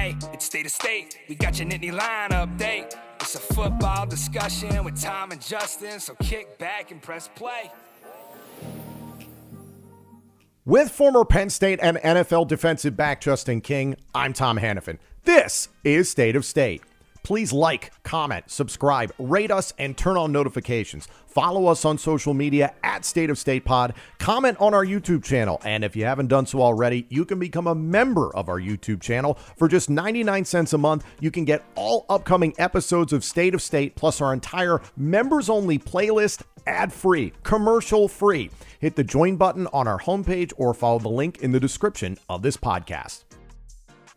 Hey, it's State of State. We got your Nittany Lion update. It's a football discussion with Tom and Justin, so kick back and press play. With former Penn State and NFL defensive back Justin King, I'm Tom Hannafin. This is State of State. Please like, comment, subscribe, rate us, and turn on notifications. Follow us on social media at State of State Pod. Comment on our YouTube channel. And if you haven't done so already, you can become a member of our YouTube channel. For just 99 cents a month, you can get all upcoming episodes of State of State, plus our entire members-only playlist, ad-free, commercial-free. Hit the join button on our homepage or follow the link in the description of this podcast.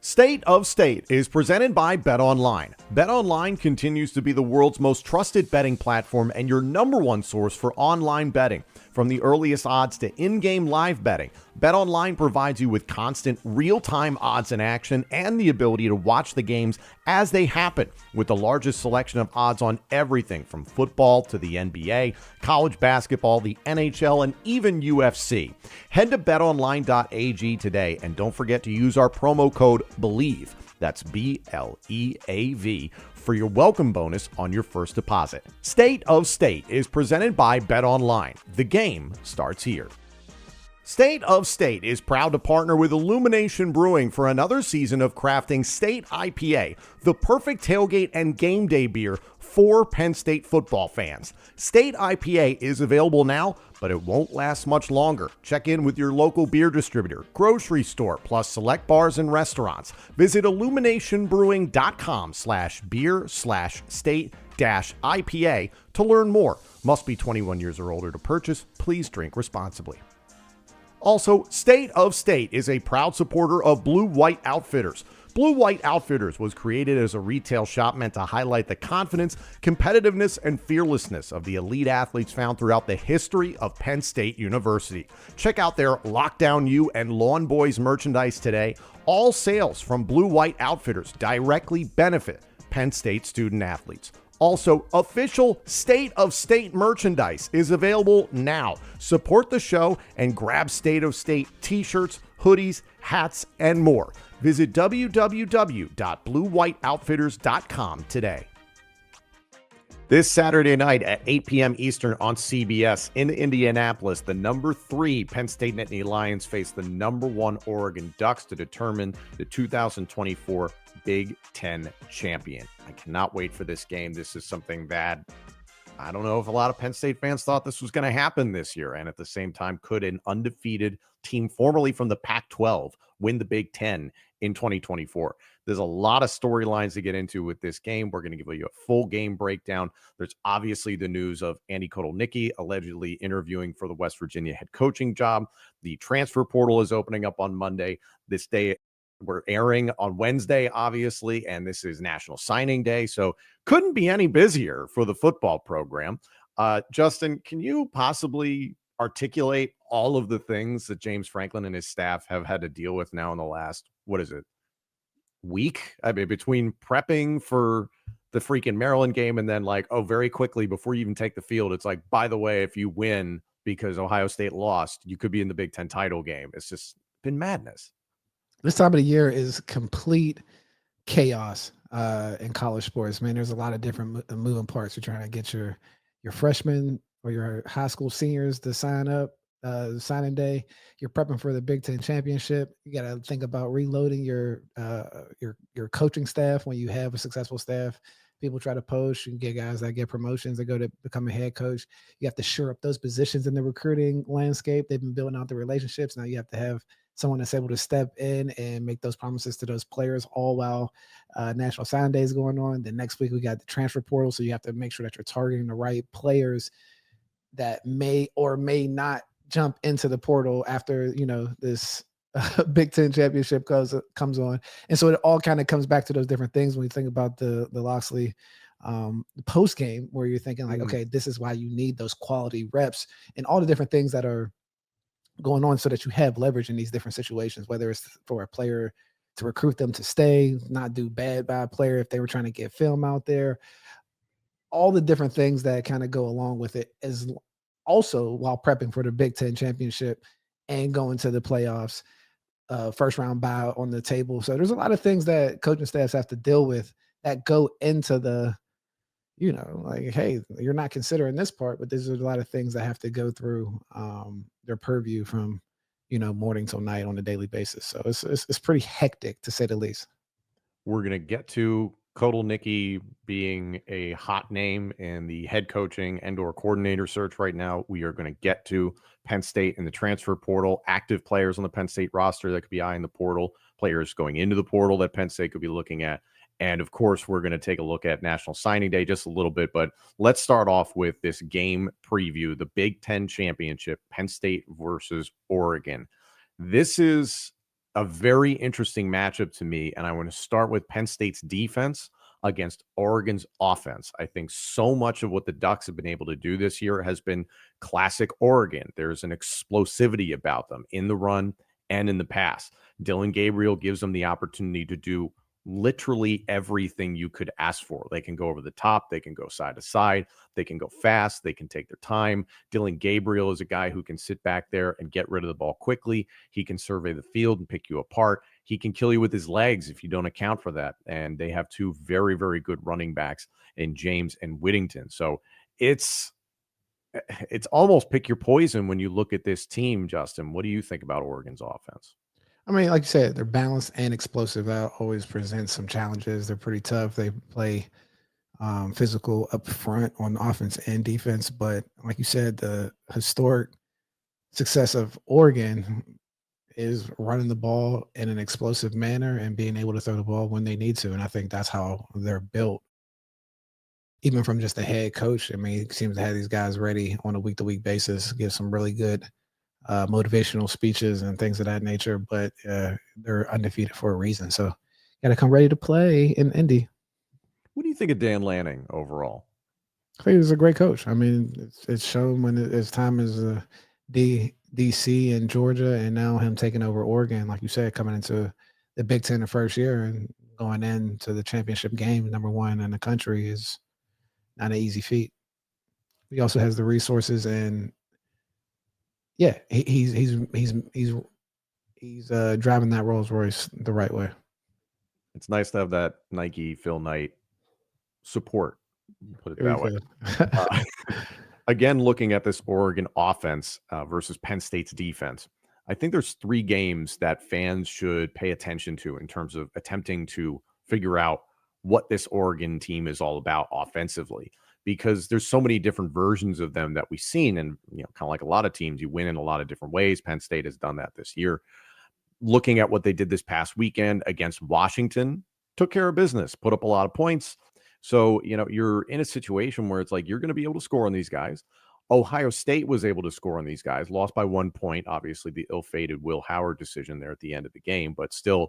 State of State is presented by BetOnline. BetOnline continues to be the world's most trusted betting platform and your number one source for online betting. From the earliest odds to in-game live betting, BetOnline provides you with constant real-time odds in action and the ability to watch the games as they happen, with the largest selection of odds on everything from football to the NBA, college basketball, the NHL, and even UFC. Head to betonline.ag today and don't forget to use our promo code BELIEVE, that's BLEAV, for your welcome bonus on your first deposit. State of State is presented by BetOnline. The game starts here. State of State is proud to partner with Illumination Brewing for another season of crafting State IPA, the perfect tailgate and game day beer for Penn State football fans. State IPA is available now, but it won't last much longer. Check in with your local beer distributor, grocery store, plus select bars and restaurants. Visit illuminationbrewing.com/beer/state-IPA to learn more. Must be 21 years or older to purchase. Please drink responsibly. Also, State of State is a proud supporter of Blue White Outfitters. Blue White Outfitters was created as a retail shop meant to highlight the confidence, competitiveness, and fearlessness of the elite athletes found throughout the history of Penn State University. Check out their Lockdown U and Lawn Boys merchandise today. All sales from Blue White Outfitters directly benefit Penn State student athletes. Also, official State of State merchandise is available now. Support the show and grab State of State t-shirts, hoodies, hats, and more. Visit www.bluewhiteoutfitters.com today. This Saturday night at 8 p.m. Eastern on CBS in Indianapolis, the number 3 Penn State Nittany Lions face the number 1 Oregon Ducks to determine the 2024 Big Ten champion. I cannot wait for this game. This is something that I don't know if a lot of Penn State fans thought this was going to happen this year. And at the same time, could an undefeated team formerly from the Pac-12 win the Big Ten in 2024? There's a lot of storylines to get into with this game. We're going to give you a full game breakdown. There's obviously the news of Andy Kotelnicki allegedly interviewing for the West Virginia head coaching job. The transfer portal is opening up on Monday. This day, we're airing on Wednesday, obviously, and this is National Signing Day, so couldn't be any busier for the football program. Justin, can you possibly articulate all of the things that James Franklin and his staff have had to deal with now in the last, week? I mean, between prepping for the freaking Maryland game and then very quickly before you even take the field, it's like, by the way, if you win because Ohio State lost, you could be in the Big Ten title game. It's just been madness. This time of the year is complete chaos in college sports, man. There's a lot of different moving parts. You're trying to get your freshmen or your high school seniors to sign up, signing day. You're prepping for the Big Ten championship. You got to think about reloading your coaching staff when you have a successful staff. People try to poach and get guys that get promotions that go to become a head coach. You have to shore up those positions in the recruiting landscape. They've been building out the relationships. Now you have to have someone that's able to step in and make those promises to those players, all while National Signing Day is going on. Then next week we got the transfer portal, so you have to make sure that you're targeting the right players that may or may not jump into the portal after this Big Ten championship comes on. And so it all kind of comes back to those different things when you think about the Loxley post game, where you're thinking okay, this is why you need those quality reps and all the different things that are going on so that you have leverage in these different situations, whether it's for a player to recruit them to stay, not do bad by a player if they were trying to get film out there, all the different things that kind of go along with it, as also while prepping for the Big Ten championship and going to the playoffs. first round bye on the table. So there's a lot of things that coaching staffs have to deal with that go into the, like, hey, you're not considering this part, but there's a lot of things that have to go through their purview from, morning till night on a daily basis. So it's pretty hectic to say the least. We're going to get to Kotelnicki being a hot name in the head coaching and/or coordinator search right now. We are going to get to Penn State and the transfer portal, active players on the Penn State roster that could be eyeing the portal, players going into the portal that Penn State could be looking at. And of course, we're going to take a look at National Signing Day just a little bit. But let's start off with this game preview, the Big Ten Championship, Penn State versus Oregon. This is a very interesting matchup to me, and I want to start with Penn State's defense against Oregon's offense. I think so much of what the Ducks have been able to do this year has been classic Oregon. There's an explosivity about them in the run and in the pass. Dylan Gabriel gives them the opportunity to do literally everything you could ask for. They can go over the top, they can go side to side, they can go fast, they can take their time. Dylan Gabriel is a guy who can sit back there and get rid of the ball quickly. He can survey the field and pick you apart. He can kill you with his legs if you don't account for that. And they have two very, very good running backs in James and Whittington. So it's almost pick your poison when you look at this team, Justin. What do you think about Oregon's offense? I mean, like you said, they're balanced and explosive. That always presents some challenges. They're pretty tough. They play physical up front on offense and defense. But like you said, the historic success of Oregon is running the ball in an explosive manner and being able to throw the ball when they need to. And I think that's how they're built. Even from just the head coach, I mean, he seems to have these guys ready on a week-to-week basis, give some really good motivational speeches and things of that nature, but they're undefeated for a reason. So got to come ready to play in Indy. What do you think of Dan Lanning overall? I think he's a great coach. I mean, it's shown when his time as DC in Georgia, and now him taking over Oregon, like you said, coming into the Big Ten the first year and going into the championship game, number one in the country, is not an easy feat. He also has the resources, and yeah, he's driving that Rolls Royce the right way. It's nice to have that Nike Phil Knight support, put it that way. Again, looking at this Oregon offense versus Penn State's defense, I think there's three games that fans should pay attention to in terms of attempting to figure out what this Oregon team is all about offensively, because there's so many different versions of them that we've seen. And, kind of like a lot of teams, you win in a lot of different ways. Penn State has done that this year. Looking at what they did this past weekend against Washington, took care of business, put up a lot of points. So, you're in a situation where it's like you're going to be able to score on these guys. Ohio State was able to score on these guys, lost by 1 point. Obviously, the ill-fated Will Howard decision there at the end of the game, but still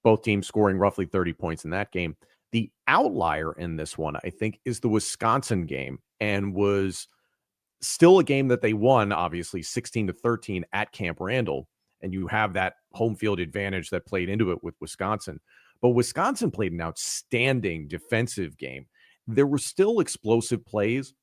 both teams scoring roughly 30 points in that game. The outlier in this one, I think, is the Wisconsin game, and was still a game that they won, obviously 16-13 at Camp Randall. And you have that home field advantage that played into it with Wisconsin. But Wisconsin played an outstanding defensive game. There were still explosive plays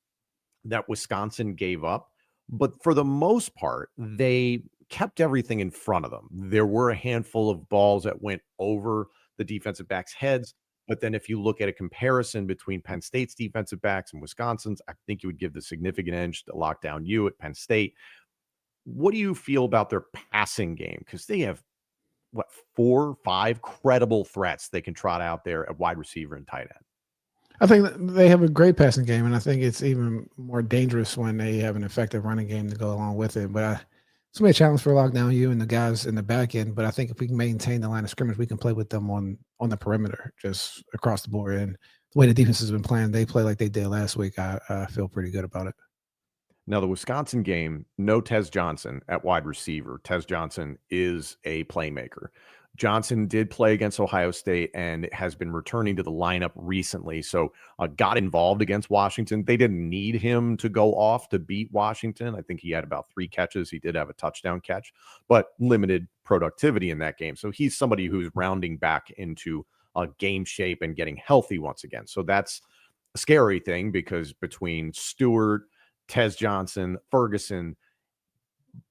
that Wisconsin gave up, but for the most part, they kept everything in front of them. There were a handful of balls that went over the defensive backs' heads. But then if you look at a comparison between Penn State's defensive backs and Wisconsin's, I think you would give the significant edge to lockdown you at Penn State. What do you feel about their passing game? Because they have, 4 or 5 credible threats they can trot out there at wide receiver and tight end. I think they have a great passing game, and I think it's even more dangerous when they have an effective running game to go along with it. But it's going to be a challenge for lockdown you and the guys in the back end. But I think if we can maintain the line of scrimmage, we can play with them on the perimeter, just across the board. And the way the defense has been playing, they play like they did last week. I feel pretty good about it. Now, the Wisconsin game, no Tez Johnson at wide receiver. Tez Johnson is a playmaker. Johnson did play against Ohio State and has been returning to the lineup recently. So got involved against Washington. They didn't need him to go off to beat Washington. I think he had about 3 catches. He did have a touchdown catch, but limited productivity in that game. So he's somebody who's rounding back into game shape and getting healthy once again. So that's a scary thing, because between Stewart, Tez Johnson, Ferguson,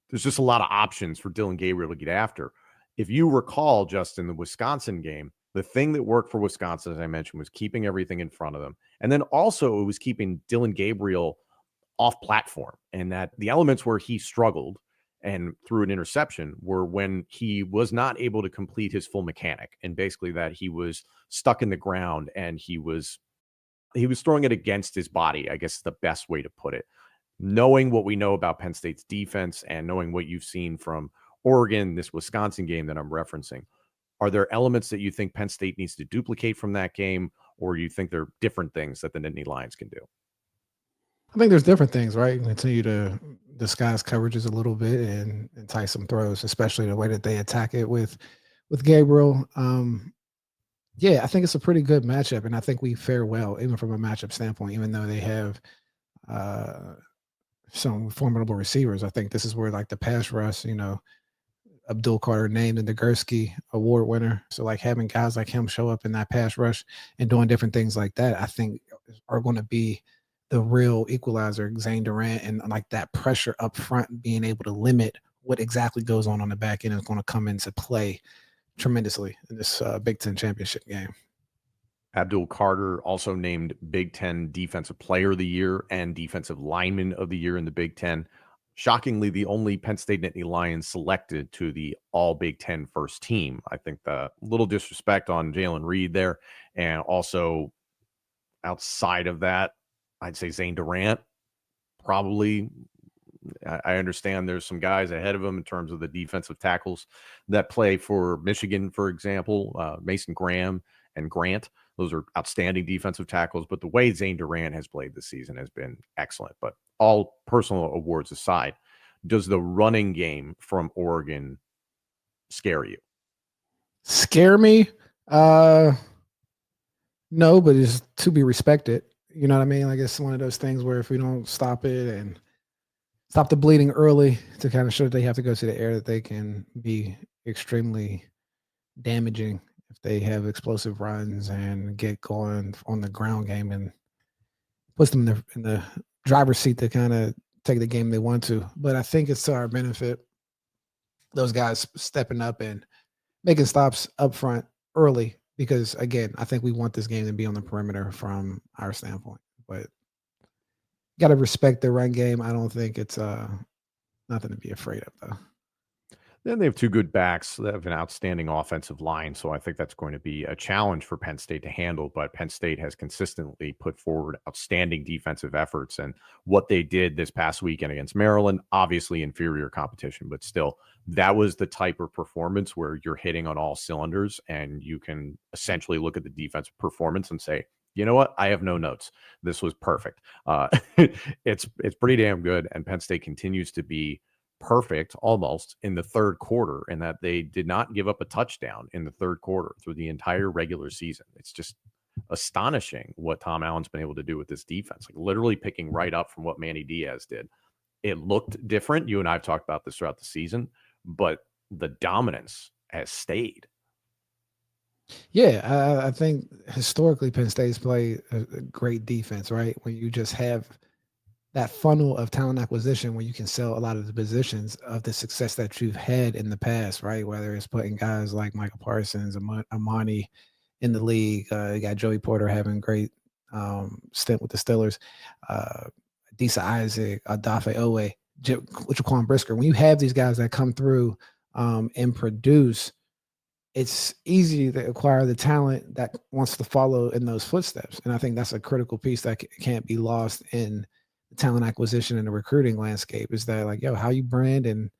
there's just a lot of options for Dylan Gabriel to get after. if you recall, Justin, the Wisconsin game, the thing that worked for Wisconsin, as I mentioned, was keeping everything in front of them. And then also it was keeping Dylan Gabriel off platform, and that the elements where he struggled and threw an interception were when he was not able to complete his full mechanic, and basically that he was stuck in the ground and he was throwing it against his body, I guess is the best way to put it. Knowing what we know about Penn State's defense and knowing what you've seen from Oregon, this Wisconsin game that I'm referencing, are there elements that you think Penn State needs to duplicate from that game, or you think there are different things that the Nittany Lions can do? I think there's different things, right? Continue to disguise coverages a little bit and entice some throws, especially the way that they attack it with Gabriel. Yeah, I think it's a pretty good matchup, and I think we fare well, even from a matchup standpoint, even though they have some formidable receivers. I think this is where, like, the pass rush, Abdul Carter named the Nagurski Award winner. So, like, having guys like him show up in that pass rush and doing different things like that, I think are going to be the real equalizer. Zane Durant and, like, that pressure up front, being able to limit what exactly goes on the back end is going to come into play tremendously in this Big Ten championship game. Abdul Carter also named Big Ten Defensive Player of the Year and Defensive Lineman of the Year in the Big Ten. Shockingly, the only Penn State Nittany Lions selected to the All Big Ten first team. I think the little disrespect on Jalen Reed there. And also outside of that, I'd say Zane Durant probably. I understand there's some guys ahead of him in terms of the defensive tackles that play for Michigan, for example, Mason Graham and Grant. Those are outstanding defensive tackles, but the way Zane Durant has played this season has been excellent. But all personal awards aside, does the running game from Oregon scare you? Scare me? No, but it's to be respected. You know what I mean? Like, it's one of those things where if we don't stop it and stop the bleeding early to kind of show that they have to go to the air, that they can be extremely damaging if they have explosive runs and get going on the ground game, and puts them in the driver's seat to kind of take the game they want to. But I think it's to our benefit, those guys stepping up and making stops up front early, because, again, I think we want this game to be on the perimeter from our standpoint. But got to respect the run game. I don't think it's nothing to be afraid of, though. Then they have two good backs. They have an outstanding offensive line, so I think that's going to be a challenge for Penn State to handle. But Penn State has consistently put forward outstanding defensive efforts, and what they did this past weekend against Maryland, obviously inferior competition, but still, that was the type of performance where you're hitting on all cylinders, and you can essentially look at the defensive performance and say, you know what? I have no notes. This was perfect. It's pretty damn good, and Penn State continues to be perfect almost in the third quarter, and that they did not give up a touchdown in the third quarter through the entire regular season. It's just astonishing what Tom Allen's been able to do with this defense, like literally picking right up from what Manny Diaz did. It looked different. You and I have talked about this throughout the season, but the dominance has stayed. Yeah, I think historically Penn State's played a great defense, right? When you just have that funnel of talent acquisition where you can sell a lot of the positions of the success that you've had in the past, right? Whether it's putting guys like Michael Parsons, Amani in the league, you got Joey Porter having great stint with the Steelers, Adisa Isaac, Adafe Owe, Jaquan Brisker. When you have these guys that come through and produce, it's easy to acquire the talent that wants to follow in those footsteps. And I think that's a critical piece that can't be lost in the talent acquisition and the recruiting landscape, is that, like, how you brand and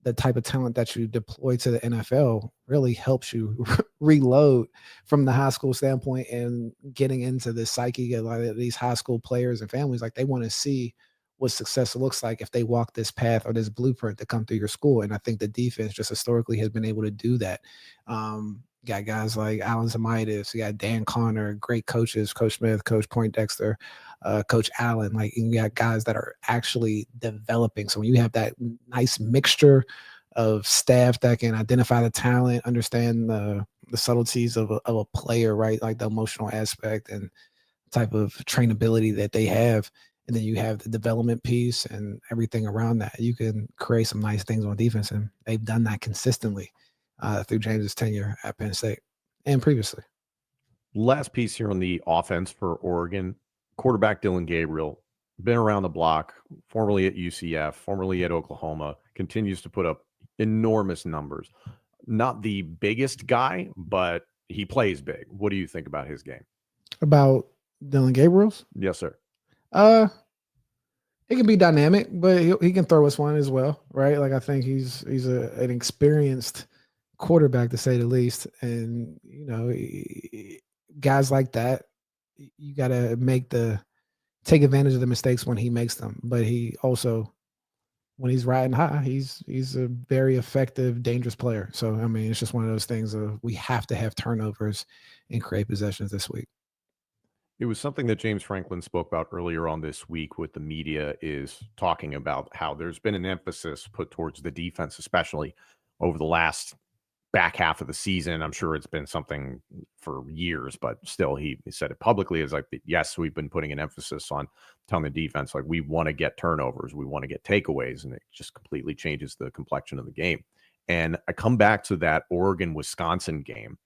the type of talent that you deploy to the NFL really helps you reload from the high school standpoint, and getting into the psyche of, like, these high school players and families. Like, they want to see what success looks like if they walk this path or this blueprint to come through your school. And I think the defense just historically has been able to do that. Got guys like Alan Zamitis, you got Dan Connor, great coaches, Coach Smith, Coach Poindexter, Coach Allen. Like, you got guys that are actually developing. So when you have that nice mixture of staff that can identify the talent, understand the subtleties of a player, right? Like the emotional aspect and type of trainability that they have, and then you have the development piece and everything around that, you can create some nice things on defense, and they've done that consistently. through James's tenure at Penn State and previously. Last piece here on the offense for Oregon. Quarterback Dylan Gabriel, been around the block, formerly at UCF, formerly at Oklahoma, continues to put up enormous numbers. Not the biggest guy, but he plays big. What do you think about his game? About Dylan Gabriel's? Yes, sir. It can be dynamic, but he can throw us one as well, right? Like I think he's an experienced quarterback to say the least, and guys like that, you got to take advantage of the mistakes when he makes them. But he also, when he's riding high, he's a very effective, dangerous player. So I mean, it's just one of those things of we have to have turnovers and create possessions this week. It was something that James Franklin spoke about earlier on this week with the media, is talking about how there's been an emphasis put towards the defense, especially over the last back half of the season. I'm sure it's been something for years, but still he said it publicly as like, yes, we've been putting an emphasis on telling the defense, like, we want to get turnovers, we want to get takeaways, and it just completely changes the complexion of the game. And I come back to that Oregon-Wisconsin game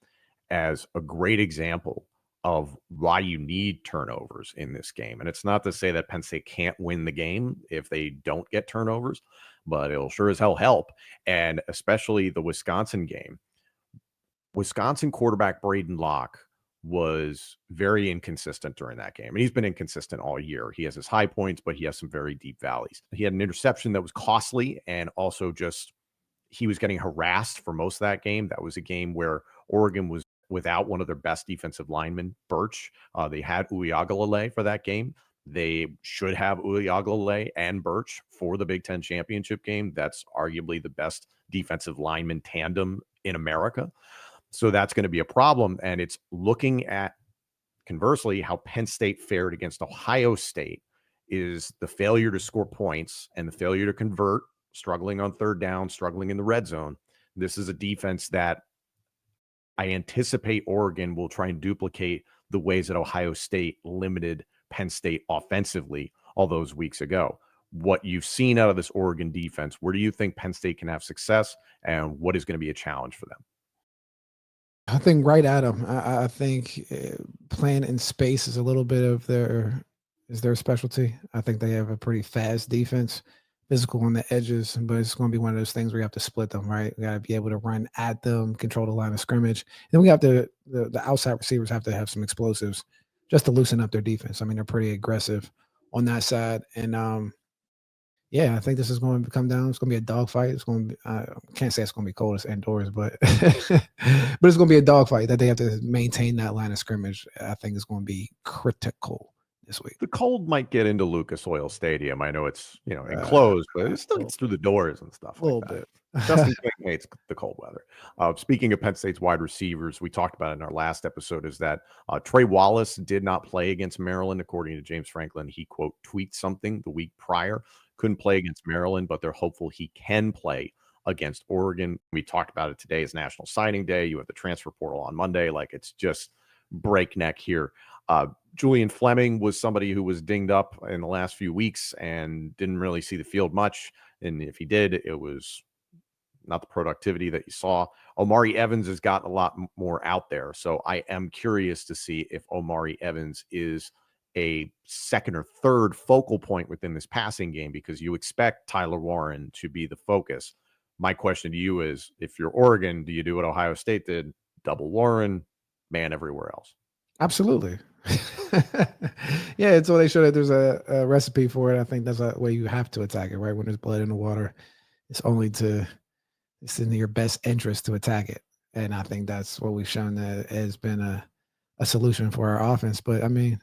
as a great example of why you need turnovers in this game. And it's not to say that Penn State can't win the game if they don't get turnovers, but it'll sure as hell help. And especially the Wisconsin game. Wisconsin quarterback Braden Locke was very inconsistent during that game. And he's been inconsistent all year. He has his high points, but he has some very deep valleys. He had an interception that was costly, and also just he was getting harassed for most of that game. That was a game where Oregon was without one of their best defensive linemen, Birch. They had Uiagalelei for that game. They should have Uiagalelei and Birch for the Big Ten championship game. That's arguably the best defensive lineman tandem in America. So that's going to be a problem. And it's looking at, conversely, how Penn State fared against Ohio State is the failure to score points and the failure to convert, struggling on third down, struggling in the red zone. This is a defense that I anticipate Oregon will try and duplicate the ways that Ohio State limited Penn State offensively all those weeks ago. What you've seen out of this Oregon defense, where do you think Penn State can have success, and what is going to be a challenge for them? I think right at them. I think playing in space is a little bit of their specialty. I think they have a pretty fast defense, physical on the edges, but it's going to be one of those things where you have to split them, right? We got to be able to run at them, control the line of scrimmage. Then we have to, the outside receivers have to have some explosives just to loosen up their defense. I mean, they're pretty aggressive on that side. And yeah, I think this is going to come down. It's going to be a dogfight. It's going to be, I can't say it's going to be cold, it's indoors, but but it's going to be a dogfight that they have to maintain that line of scrimmage. I think is going to be critical this week. The cold might get into Lucas Oil Stadium. I know it's, enclosed, but it still gets through the doors and stuff. A little bit. Justin King hates the cold weather. Speaking of Penn State's wide receivers, we talked about it in our last episode, is that Trey Wallace did not play against Maryland, according to James Franklin. He, quote, tweeted something the week prior. Couldn't play against Maryland, but they're hopeful he can play against Oregon. We talked about it today as National Signing Day. You have the transfer portal on Monday. Like, it's just breakneck here. Julian Fleming was somebody who was dinged up in the last few weeks and didn't really see the field much. And if he did, it was not the productivity that you saw. Omari Evans has gotten a lot more out there. So I am curious to see if Omari Evans is a second or third focal point within this passing game, because you expect Tyler Warren to be the focus. My question to you is, if you're Oregon, do you do what Ohio State did? Double Warren, man everywhere else. Absolutely. Yeah, it's what they showed that there's a recipe for it. I think that's a way you have to attack it, right? When there's blood in the water, it's in your best interest to attack it. And I think that's what we've shown that has been a solution for our offense. But I mean,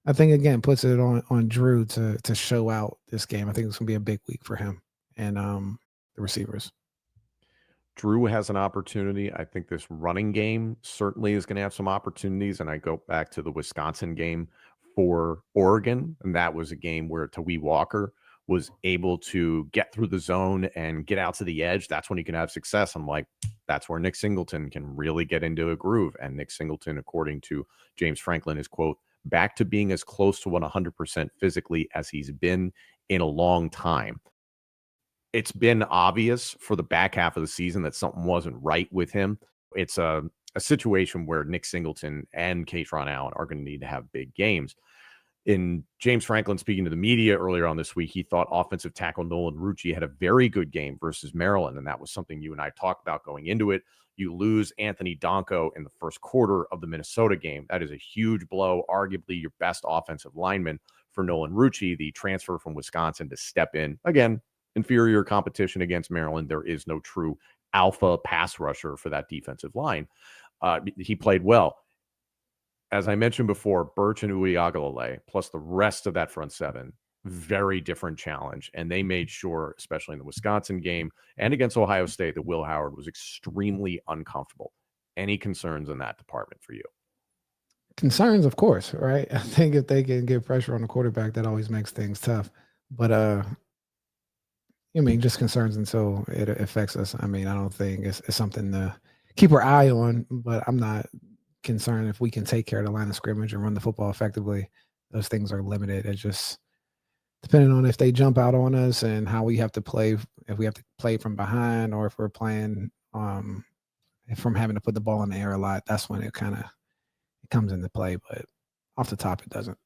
I think, again, puts it on Drew to show out this game. I think it's going to be a big week for him and the receivers. Drew has an opportunity. I think this running game certainly is going to have some opportunities. And I go back to the Wisconsin game for Oregon, and that was a game where Tawee Walker was able to get through the zone and get out to the edge. That's when he can have success. I'm like, that's where Nick Singleton can really get into a groove. And Nick Singleton, according to James Franklin, is, quote, back to being as close to 100% physically as he's been in a long time. it's been obvious for the back half of the season that something wasn't right with him. It's a situation where Nick Singleton and Kaytron Allen are going to need to have big games. In James Franklin speaking to the media earlier on this week, he thought offensive tackle Nolan Rucci had a very good game versus Maryland, and that was something you and I talked about going into it. You lose Anthony Donko in the first quarter of the Minnesota game. That is a huge blow, arguably your best offensive lineman for Nolan Rucci, the transfer from Wisconsin, to step in. Again, inferior competition against Maryland. There is no true alpha pass rusher for that defensive line. He played well. As I mentioned before, Birch and Uiagalelei, plus the rest of that front seven, very different challenge. And they made sure, especially in the Wisconsin game and against Ohio State, that Will Howard was extremely uncomfortable. Any concerns in that department for you? Concerns, of course, right? I think if they can get pressure on the quarterback, that always makes things tough. But I mean, just concerns until it affects us. I mean, I don't think it's something to keep our eye on, but I'm not concerned if we can take care of the line of scrimmage and run the football effectively. Those things are limited. It's just depending on if they jump out on us and how we have to play, if we have to play from behind or if we're playing from having to put the ball in the air a lot, that's when it comes into play. But off the top, it doesn't.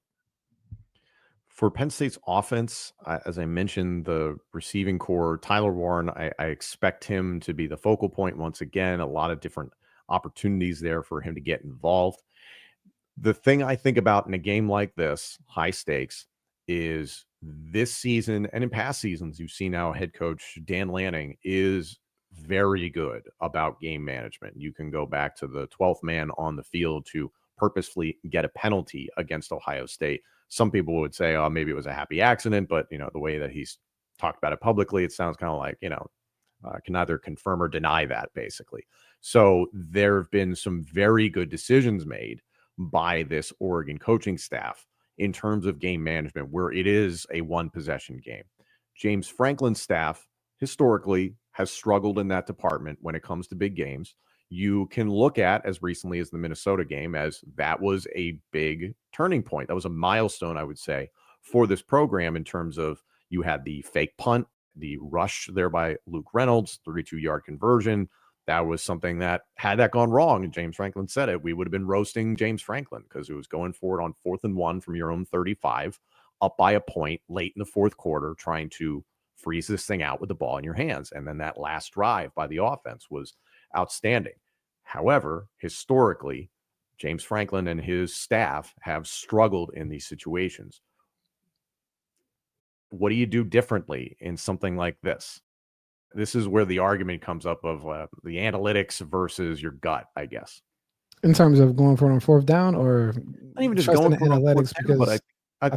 For Penn State's offense, as I mentioned, the receiving core, Tyler Warren, I expect him to be the focal point once again. A lot of different opportunities there for him to get involved. The thing I think about in a game like this, high stakes, is this season and in past seasons, you've seen how head coach Dan Lanning is very good about game management. You can go back to the 12th man on the field to purposefully get a penalty against Ohio State. Some people would say, oh, maybe it was a happy accident, but the way that he's talked about it publicly, it sounds kind of like, can neither confirm or deny that, basically. So there have been some very good decisions made by this Oregon coaching staff in terms of game management, where it is a one-possession game. James Franklin's staff historically has struggled in that department when it comes to big games. You can look at, as recently as the Minnesota game, as that was a big turning point. That was a milestone, I would say, for this program in terms of you had the fake punt, the rush there by Luke Reynolds, 32-yard conversion. That was something that, had that gone wrong, and James Franklin said it, we would have been roasting James Franklin because it was going for it on 4th and 1 from your own 35, up by a point late in the fourth quarter, trying to freeze this thing out with the ball in your hands. And then that last drive by the offense was outstanding. However, historically, James Franklin and his staff have struggled in these situations. What do you do differently in something like this? This is where the argument comes up of the analytics versus your gut, I guess. In terms of going for it on 4th down, or not even just going for analytics, because I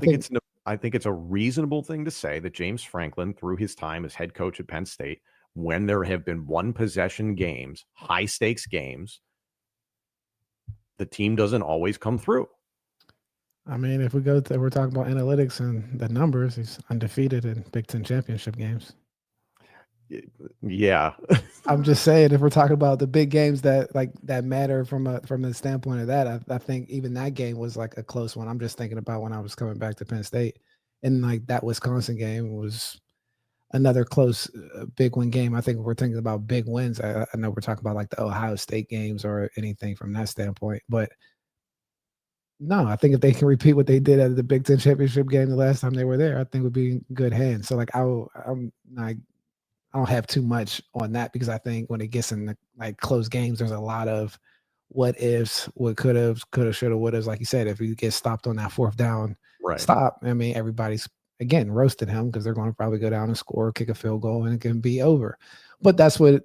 think it's a reasonable thing to say that James Franklin, through his time as head coach at Penn State, when there have been one possession games, high stakes games, the team doesn't always come through. I mean, if we're talking about analytics and the numbers, he's undefeated in Big Ten championship games. Yeah. I'm just saying, if we're talking about the big games that matter from the standpoint of that, I think even that game was like a close one. I'm just thinking about when I was coming back to Penn State, and like that Wisconsin game was another close big win game. I think we're thinking about big wins. I know we're talking about like the Ohio State games or anything from that standpoint, but no, I think if they can repeat what they did at the Big Ten championship game the last time they were there, I think would be in good hands. So like I don't have too much on that, because I think when it gets in the, like, close games, there's a lot of what ifs, what could have, should have, would have. Like you said, if you get stopped on that 4th down stop, I mean, everybody's again roasted him because they're going to probably go down and score, kick a field goal, and it can be over. But that's the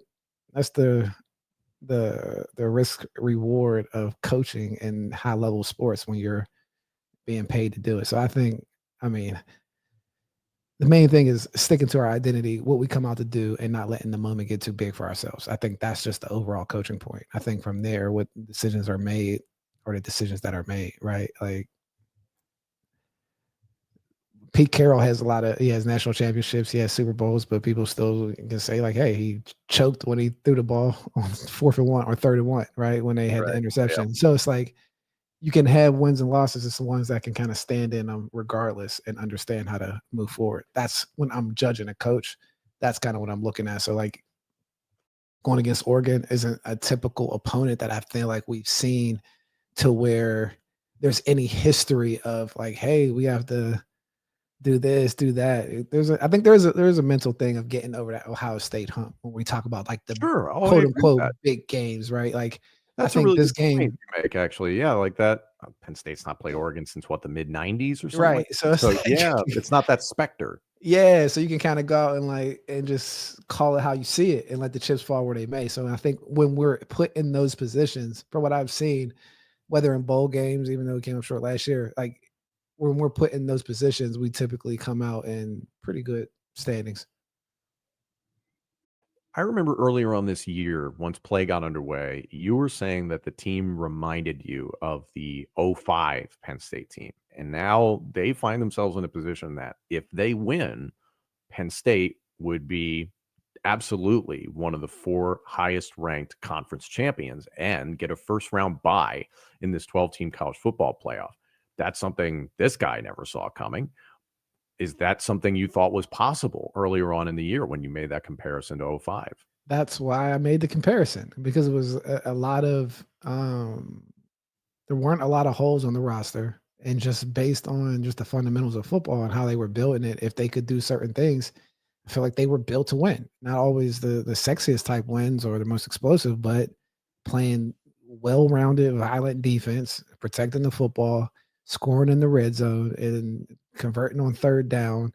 risk reward of coaching in high level sports when you're being paid to do it. So I think, I mean, the main thing is sticking to our identity, what we come out to do, and not letting the moment get too big for ourselves. I think that's just the overall coaching point. I think from there, what decisions are made, or the decisions that are made, right? Like Pete Carroll he has national championships, he has Super Bowls, but people still can say like, hey, he choked when he threw the ball on 4th and 1 or 3rd and 1, right? When they had the interception. Yeah. So it's like, you can have wins and losses. It's the ones that can kind of stand in them regardless and understand how to move forward. That's when I'm judging a coach, That's kind of what I'm looking at. So like going against Oregon isn't a typical opponent that I feel like we've seen to where there's any history of like, hey, we have to do this, do that. I think there's a mental thing of getting over that Ohio State hump when we talk about like the Sure. Oh, I quote agree with unquote that. big games, right? Like I That's a think really good this point game, you make, actually. Yeah, like that. Penn State's not played Oregon since what, the mid '90s or something right? like So that. it's So like, yeah, it's not that specter. yeah, so you can kind of go out and like and just call it how you see it and let the chips fall where they may. So I think when we're put in those positions, from what I've seen, whether in bowl games, even though it came up short last year, like when we're put in those positions, we typically come out in pretty good standings. I remember earlier on this year, once play got underway, you were saying that the team reminded you of the '05 Penn State team. And now they find themselves in a position that if they win, Penn State would be absolutely one of the four highest ranked conference champions and get a first round bye in this 12-team college football playoff. That's something this guy never saw coming. Is that something you thought was possible earlier on in the year when you made that comparison to '05? That's why I made the comparison because it was a lot of there weren't a lot of holes on the roster, and just based on just the fundamentals of football and how they were building it, if they could do certain things, I feel like they were built to win. Not always the sexiest type wins or the most explosive, but playing well-rounded, violent defense, protecting the football, scoring in the red zone, and converting on third down.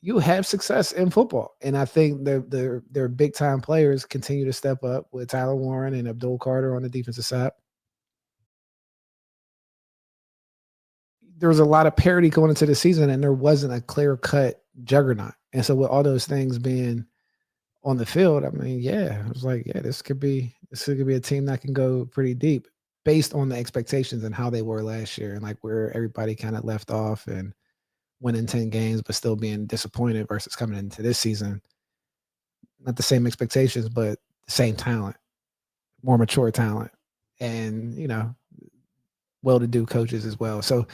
You have success in football, and I think their big time players continue to step up with Tyler Warren and Abdul Carter on the defensive side. There was a lot of parity going into the season, and there wasn't a clear cut juggernaut. And so, with all those things being on the field, I mean, yeah, I was like, yeah, this could be a team that can go pretty deep based on the expectations and how they were last year, and like where everybody kind of left off and winning 10 games, but still being disappointed versus coming into this season. Not the same expectations, but the same talent, more mature talent, and well-to-do coaches as well. So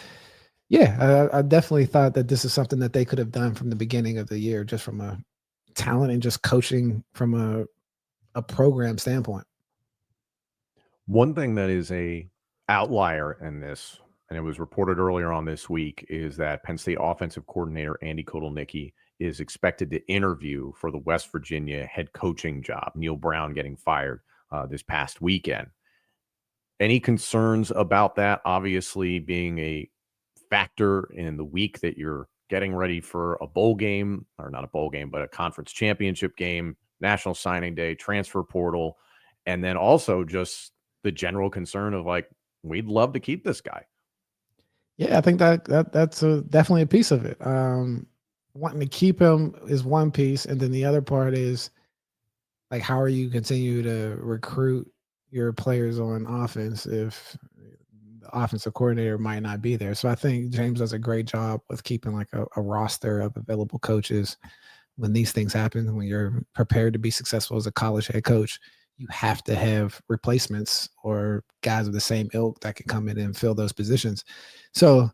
yeah, I definitely thought that this is something that they could have done from the beginning of the year, just from a talent and just coaching from a program standpoint. One thing that is a outlier in this, and it was reported earlier on this week, is that Penn State offensive coordinator Andy Kotelnicki is expected to interview for the West Virginia head coaching job. Neil Brown getting fired this past weekend. Any concerns about that? Obviously, being a factor in the week that you're getting ready for a bowl game, or not a bowl game, but a conference championship game, National Signing Day, transfer portal, and then also just the general concern of like, we'd love to keep this guy. Yeah, I think that's definitely a piece of it. Wanting to keep him is one piece, and then the other part is like, how are you continue to recruit your players on offense if the offensive coordinator might not be there? So I think James does a great job with keeping like a roster of available coaches when these things happen. When you're prepared to be successful as a college head coach, you have to have replacements or guys of the same ilk that can come in and fill those positions. So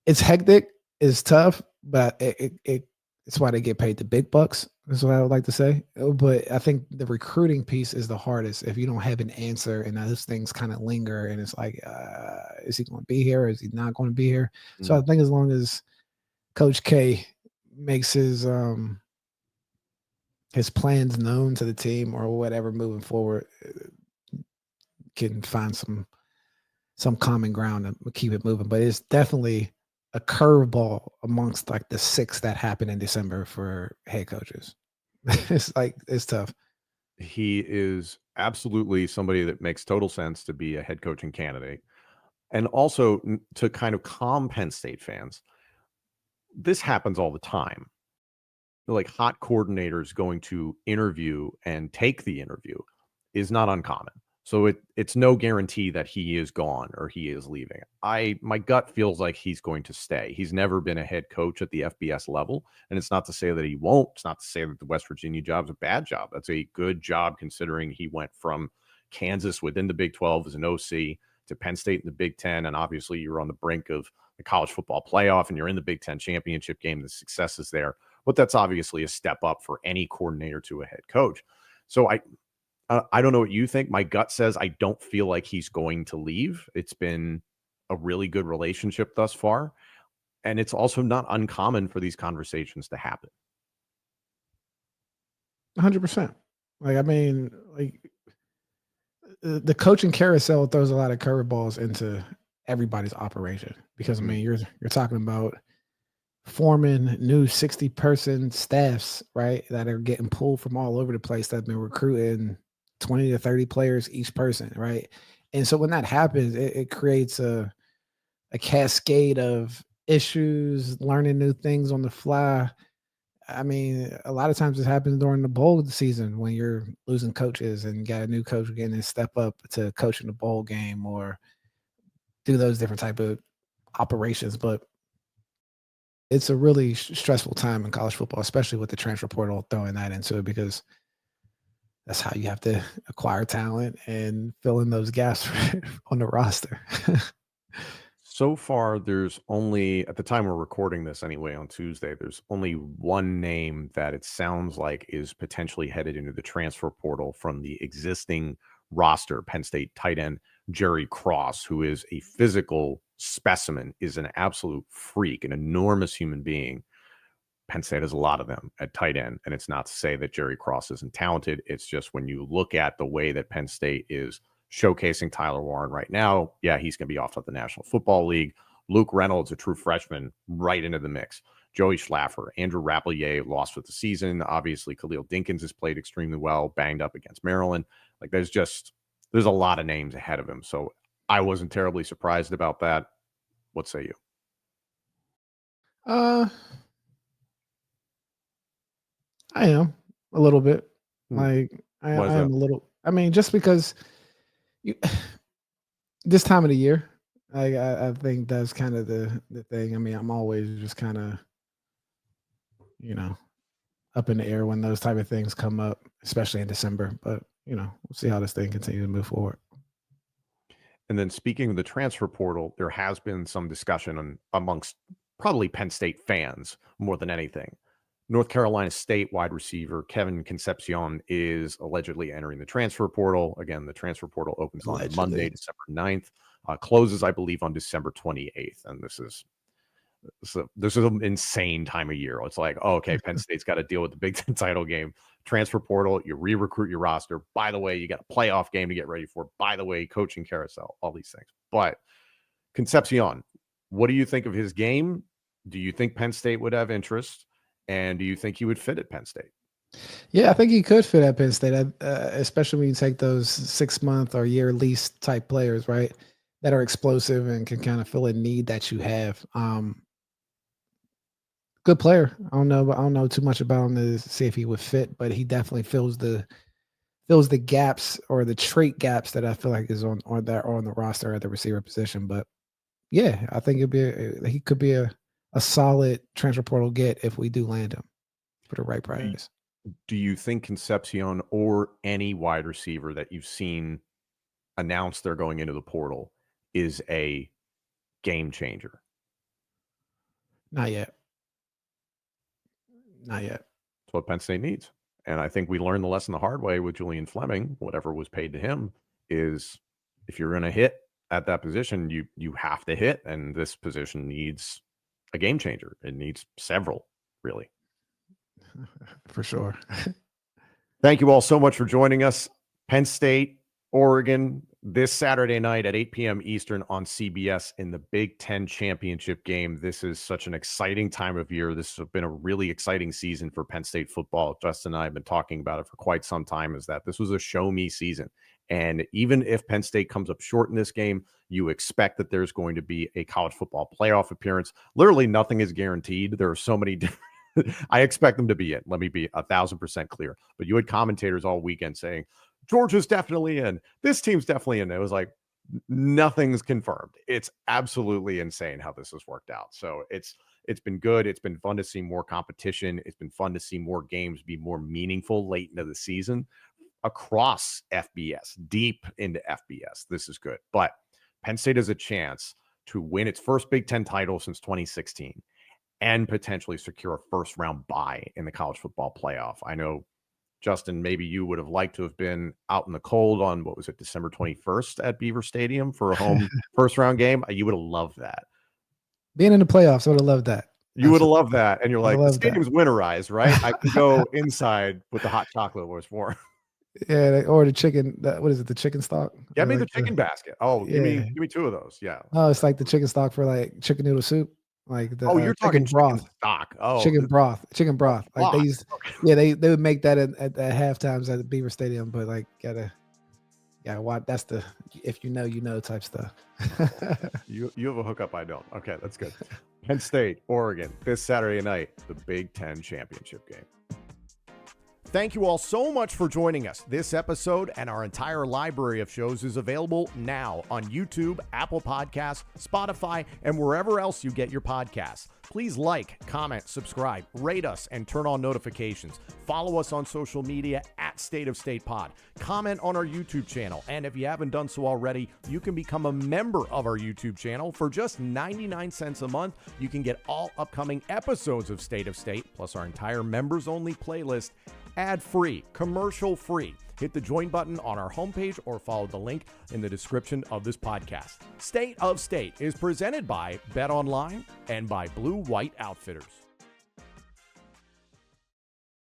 it's hectic, it's tough, but it's why they get paid the big bucks. That's what I would like to say. But I think the recruiting piece is the hardest. If you don't have an answer and those things kind of linger, and it's like, is he going to be here? Is he not going to be here? So I think as long as Coach K makes his plans known to the team or whatever moving forward, can find some common ground and keep it moving. But it's definitely a curveball amongst like the six that happened in December for head coaches. It's tough. He is absolutely somebody that makes total sense to be a head coaching candidate. And also to kind of calm Penn State fans, this happens all the time. Like hot coordinators going to interview and take the interview is not uncommon. So it's no guarantee that he is gone or he is leaving. My gut feels like he's going to stay. He's never been a head coach at the FBS level, and it's not to say that he won't. It's not to say that the West Virginia job is a bad job. That's a good job considering he went from Kansas within the Big 12 as an OC to Penn State in the Big 10, and obviously you're on the brink of the college football playoff and you're in the Big 10 championship game. The success is there. but that's obviously a step up for any coordinator to a head coach. So I don't know what you think. My gut says I don't feel like he's going to leave. It's been a really good relationship thus far, and it's also not uncommon for these conversations to happen. 100%. Like, I mean, like the coaching carousel throws a lot of curveballs into everybody's operation because I mean, you're talking about forming new 60-person staffs, right? That are getting pulled from all over the place that have been recruiting 20 to 30 players each person, right? And so when that happens, it creates a cascade of issues, learning new things on the fly. I mean, a lot of times it happens during the bowl season when you're losing coaches and you got a new coach getting to step up to coaching the bowl game or do those different type of operations. But it's a really stressful time in college football, especially with the transfer portal throwing that into it, because that's how you have to acquire talent and fill in those gaps on the roster. So far, there's only, at the time we're recording this anyway on Tuesday, there's only one name that it sounds like is potentially headed into the transfer portal from the existing roster. Penn State tight end Jerry Cross, who is a physical specimen, is an absolute freak, an enormous human being. Penn State has a lot of them at tight end, and it's not to say that Jerry Cross isn't talented. It's just when you look at the way that Penn State is showcasing Tyler Warren right now, yeah, he's going to be off at the National Football League. Luke Reynolds, a true freshman, right into the mix. Joey Schlaffer, Andrew Rappelier lost for the season. Obviously, Khalil Dinkins has played extremely well, banged up against Maryland. Like there's a lot of names ahead of him. So I wasn't terribly surprised about that. What say you? I am a little bit. Like I Why is am that? a little. I mean, just because you this time of the year, I think that's kind of the thing. I mean, I'm always just kind of, you know, up in the air when those type of things come up, especially in December. But we'll see how this thing continues to move forward. And then speaking of the transfer portal, there has been some discussion amongst probably Penn State fans more than anything. North Carolina State wide receiver Kevin Concepcion is allegedly entering the transfer portal. Again, the transfer portal opens on Monday, December 9th, closes, I believe, on December 28th. And this is an insane time of year. It's like, oh, okay, Penn State's got to deal with the Big Ten title game, transfer portal, you re-recruit your roster. By the way, you got a playoff game to get ready for. By the way, coaching carousel, all these things. But Concepcion, what do you think of his game? Do you think Penn State would have interest? And do you think he would fit at Penn State? Yeah, I think he could fit at Penn State, especially when you take those 6-month or year lease type players, right, that are explosive and can kind of fill a need that you have. Good player. I don't know too much about him to see if he would fit, but he definitely fills the gaps or the trait gaps that I feel like is on the roster at the receiver position. But yeah, I think he could be a solid transfer portal get if we do land him for the right price. Do you think Concepcion or any wide receiver that you've seen announce they're going into the portal is a game changer? Not yet. Not yet. That's what Penn State needs. And I think we learned the lesson the hard way with Julian Fleming. Whatever was paid to him is, if you're going to hit at that position, you have to hit. And this position needs a game changer. It needs several, really. For sure. Thank you all so much for joining us. Penn State, Oregon, this Saturday night at 8 p.m. Eastern on CBS in the Big Ten Championship game. This is such an exciting time of year. This has been a really exciting season for Penn State football. Justin and I have been talking about it for quite some time, is that this was a show-me season. And even if Penn State comes up short in this game, you expect that there's going to be a college football playoff appearance. Literally nothing is guaranteed. There are so many different I expect them to be in. Let me be 1,000% clear. But you had commentators all weekend saying, Georgia's definitely in. This team's definitely in. It was like, nothing's confirmed. It's absolutely insane how this has worked out. So it's been good. It's been fun to see more competition. It's been fun to see more games be more meaningful late into the season across FBS, deep into FBS. This is good. But Penn State has a chance to win its first Big Ten title since 2016. and potentially secure a first-round bye in the college football playoff. I know, Justin, maybe you would have liked to have been out in the cold on, what was it, December 21st at Beaver Stadium for a home first-round game. You would have loved that. Being in the playoffs, I would have loved that. You would have loved that. And you're like, the love that. stadium's winterized, right? I can go inside with the hot chocolate where it's warm. Yeah, or the chicken. What is it? The chicken stock? Get me Or the like chicken basket. Oh, give me 2 of those. Yeah. Oh, it's like the chicken stock for like chicken noodle soup. Like the Oh, you're talking chicken broth. stock. Oh, Chicken broth. Chicken broth. Like they broth. used, Okay. yeah, they would make that at half times at the Beaver Stadium, but like gotta watch. That's the if you know type stuff. You have a hookup. I don't. Okay, that's good. Penn State, Oregon, this Saturday night, the Big Ten championship game. Thank you all so much for joining us. This episode and our entire library of shows is available now on YouTube, Apple Podcasts, Spotify, and wherever else you get your podcasts. Please like, comment, subscribe, rate us, and turn on notifications. Follow us on social media at State of State Pod. Comment on our YouTube channel. And if you haven't done so already, you can become a member of our YouTube channel. For just 99 cents a month, you can get all upcoming episodes of State of State, plus our entire members-only playlist, ad-free, commercial-free. Hit the join button on our homepage or follow the link in the description of this podcast. State of State is presented by Bet Online and by Blue White Outfitters.